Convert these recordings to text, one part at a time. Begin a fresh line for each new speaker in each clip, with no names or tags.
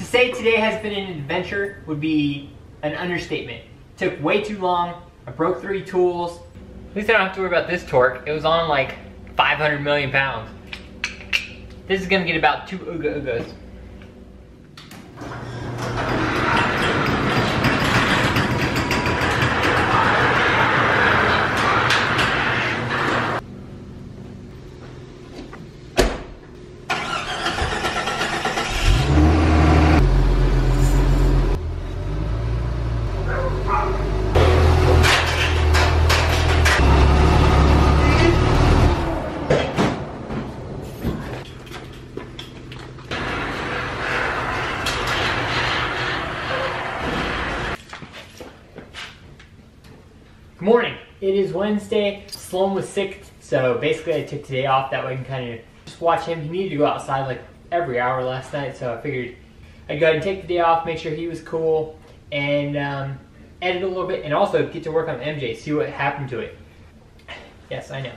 say today has been an adventure would be an understatement. It took way too long. I broke 3 tools. At least I don't have to worry about this torque. It was on like 500 million pounds. This is gonna get about 2 Ooga Oogas. Good morning. It is Wednesday. Sloan was sick, so basically I took today off. That way I can kind of just watch him. He needed to go outside like every hour last night, so I figured I'd go ahead and take the day off, make sure he was cool, and edit a little bit, and also get to work on MJ, see what happened to it. Yes, I know.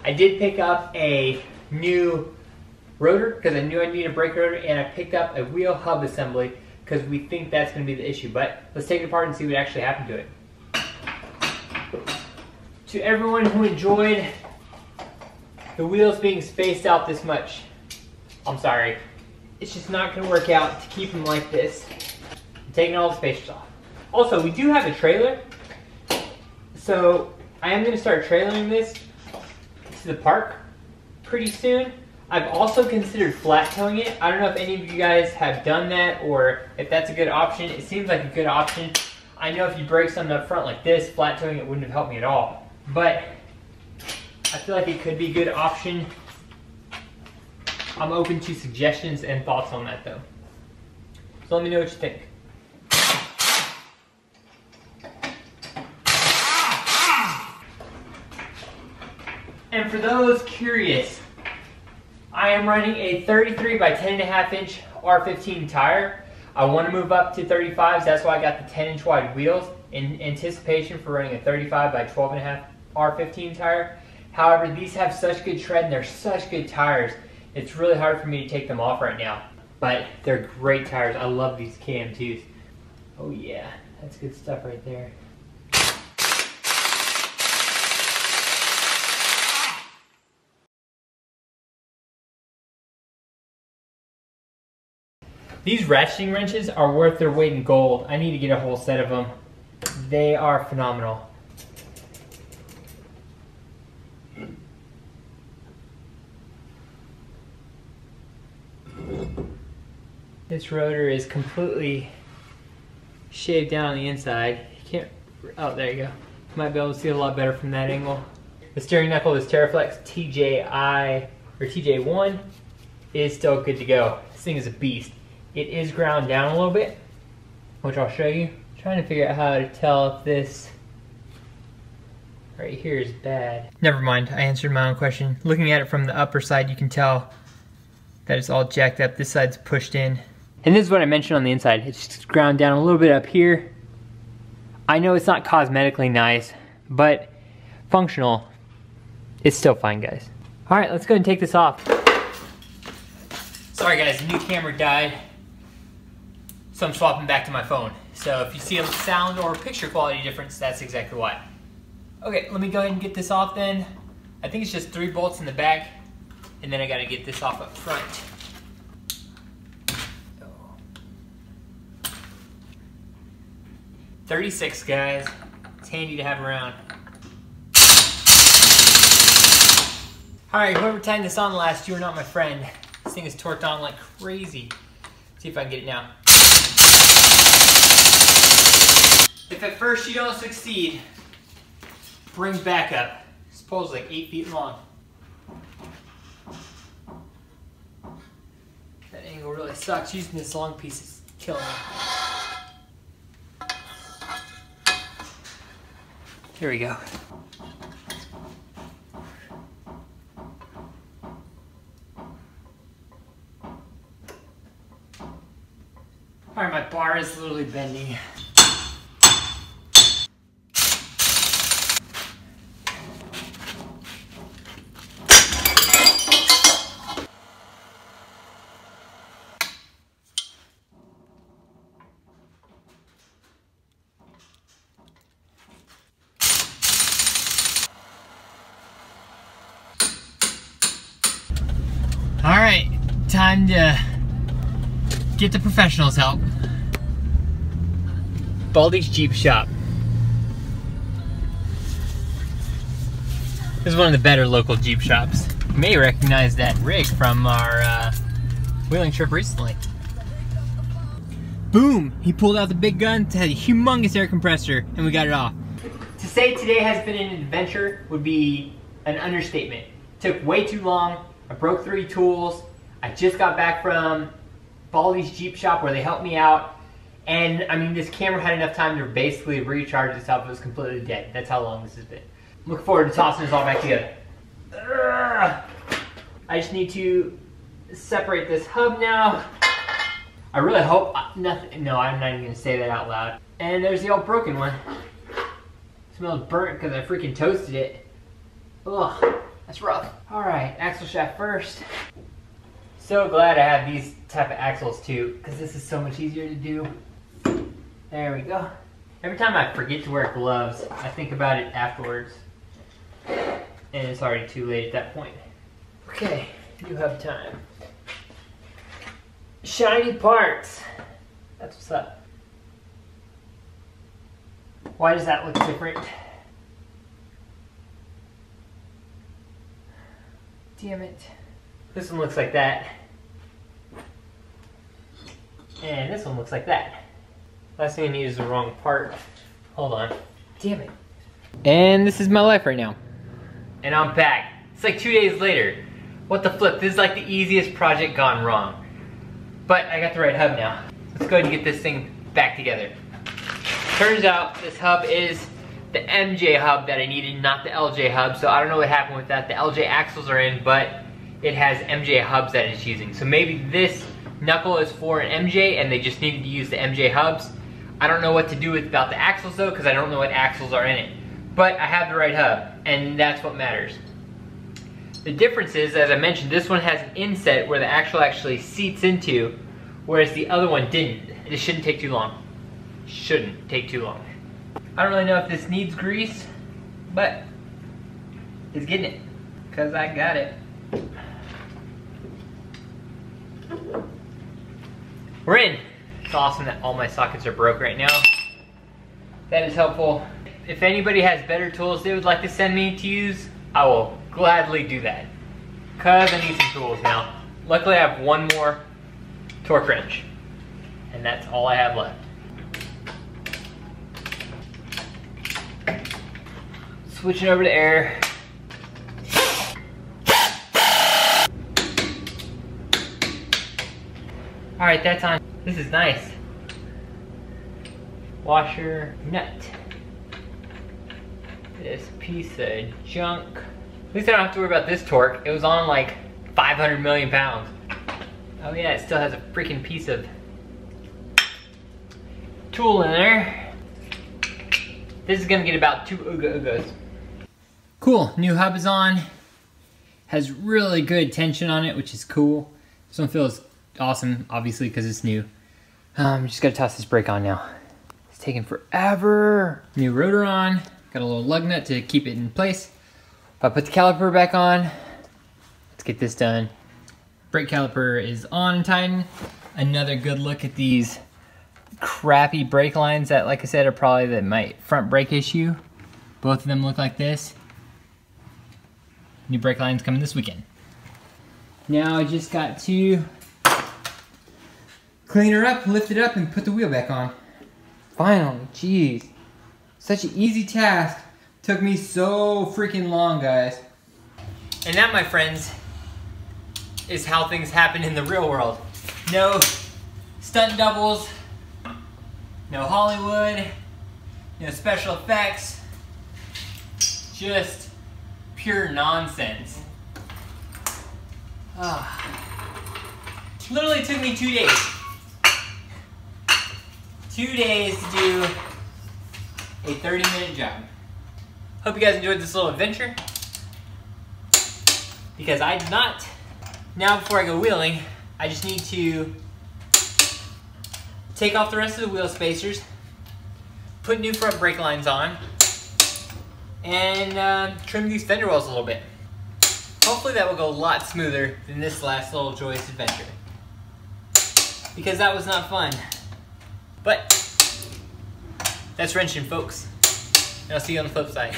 I did pick up a new rotor because I knew I needed a brake rotor, and I picked up a wheel hub assembly because we think that's going to be the issue. But let's take it apart and see what actually happened to it. To everyone who enjoyed the wheels being spaced out this much, I'm sorry. It's just not going to work out to keep them like this. I'm taking all the spacers off. Also, we do have a trailer, so I am going to start trailering this to the park pretty soon. I've also considered flat towing it. I don't know if any of you guys have done that or if that's a good option. It seems like a good option. I know if you break something up front like this, flat towing it wouldn't have helped me at all. But I feel like it could be a good option. I'm open to suggestions and thoughts on that though. So let me know what you think. And for those curious, I am running a 33 by 10.5 inch R15 tire. I want to move up to 35s, that's why I got the 10 inch wide wheels in anticipation for running a 35 by 12.5 R15 tire. However, these have such good tread and they're such good tires, it's really hard for me to take them off right now. But they're great tires. I love these KM2s. Oh yeah, that's good stuff right there. These ratcheting wrenches are worth their weight in gold. I need to get a whole set of them. They are phenomenal. This rotor is completely shaved down on the inside. You can't, oh there you go. Might be able to see a lot better from that angle. The steering knuckle, this TerraFlex TJ1 is still good to go. This thing is a beast. It is ground down a little bit, which I'll show you. I'm trying to figure out how to tell if this right here is bad. Never mind, I answered my own question. Looking at it from the upper side, you can tell that it's all jacked up. This side's pushed in. And this is what I mentioned on the inside. It's just ground down a little bit up here. I know it's not cosmetically nice, but functional, it's still fine, guys. All right, let's go ahead and take this off. Sorry guys, the new camera died, so I'm swapping back to my phone. So if you see a sound or picture quality difference, that's exactly why. Okay, let me go ahead and get this off then. I think it's just 3 bolts in the back, and then I gotta get this off up front. 36, guys. It's handy to have around. Alright, whoever tightened this on last, you are not my friend. This thing is torqued on like crazy. Let's see if I can get it now. If at first you don't succeed, bring backup. Supposedly like 8 feet long. That angle really sucks. Using this long piece is killing me. Here we go. Alright, my bar is literally bending. time to get the professionals' help. Baldy's Jeep Shop. This is one of the better local Jeep shops. You may recognize that rig from our wheeling trip recently. Boom! He pulled out the big gun, it had a humongous air compressor, and we got it off. To say today has been an adventure would be an understatement. It took way too long. I broke 3 tools. I just got back from Baldy's Jeep Shop where they helped me out. And I mean, this camera had enough time to basically recharge itself. It was completely dead. That's how long this has been. Looking forward to tossing this all back together. I just need to separate this hub now. I really hope nothing. No, I'm not even gonna say that out loud. And there's the old broken one. It smells burnt because I freaking toasted it. Ugh, that's rough. All right, axle shaft first. So glad I have these type of axles too, because this is so much easier to do. There we go. Every time I forget to wear gloves, I think about it afterwards. And it's already too late at that point. Okay, new hub time. Shiny parts. That's what's up. Why does that look different? Damn it. This one looks like that. And this one looks like that. Last thing I need is the wrong part. Hold on. Damn it. And this is my life right now. And I'm back. It's like 2 days later. What the flip? This is like the easiest project gone wrong. But I got the right hub now. Let's go ahead and get this thing back together. Turns out this hub is the MJ hub that I needed, not the LJ hub. So I don't know what happened with that. The LJ axles are in, but it has MJ hubs that it's using. So maybe this knuckle is for an MJ and they just needed to use the MJ hubs. I don't know what to do about the axles though, because I don't know what axles are in it. But I have the right hub, and that's what matters. The difference is, as I mentioned, this one has an inset where the axle actually seats into, whereas the other one didn't. This shouldn't take too long. Shouldn't take too long. I don't really know if this needs grease, but it's getting it, because I got it. We're in. It's awesome that all my sockets are broke right now. That is helpful. If anybody has better tools they would like to send me to use, I will gladly do that. Cause I need some tools now. Luckily I have one more torque wrench. And that's all I have left. Switching over to air. Alright, that's on. This is nice. Washer nut. This piece of junk. At least I don't have to worry about this torque. It was on like 500 million pounds. Oh yeah, it still has a freaking piece of tool in there. This is gonna get about 2 Ooga-Oogas. Cool, new hub is on. Has really good tension on it, which is cool. This one feels awesome, obviously, because it's new. Just gotta toss this brake on now. It's taking forever. New rotor on. Got a little lug nut to keep it in place. If I put the caliper back on, let's get this done. Brake caliper is on and tightened. Another good look at these crappy brake lines that, like I said, are probably my front brake issue. Both of them look like this. New brake lines coming this weekend. Now I just got to clean her up, lift it up, and put the wheel back on. Finally, jeez. Such an easy task. Took me so freaking long, guys. And that, my friends, is how things happen in the real world. No stunt doubles, no Hollywood, no special effects, just pure nonsense. Literally took me 2 days. 2 days to do a 30-minute job. Hope you guys enjoyed this little adventure, because I did not. Now before I go wheeling, I just need to take off the rest of the wheel spacers, put new front brake lines on, and trim these fender wells a little bit. Hopefully that will go a lot smoother than this last little joyous adventure. because that was not fun. But that's wrenching, folks. And I'll see you on the flip side.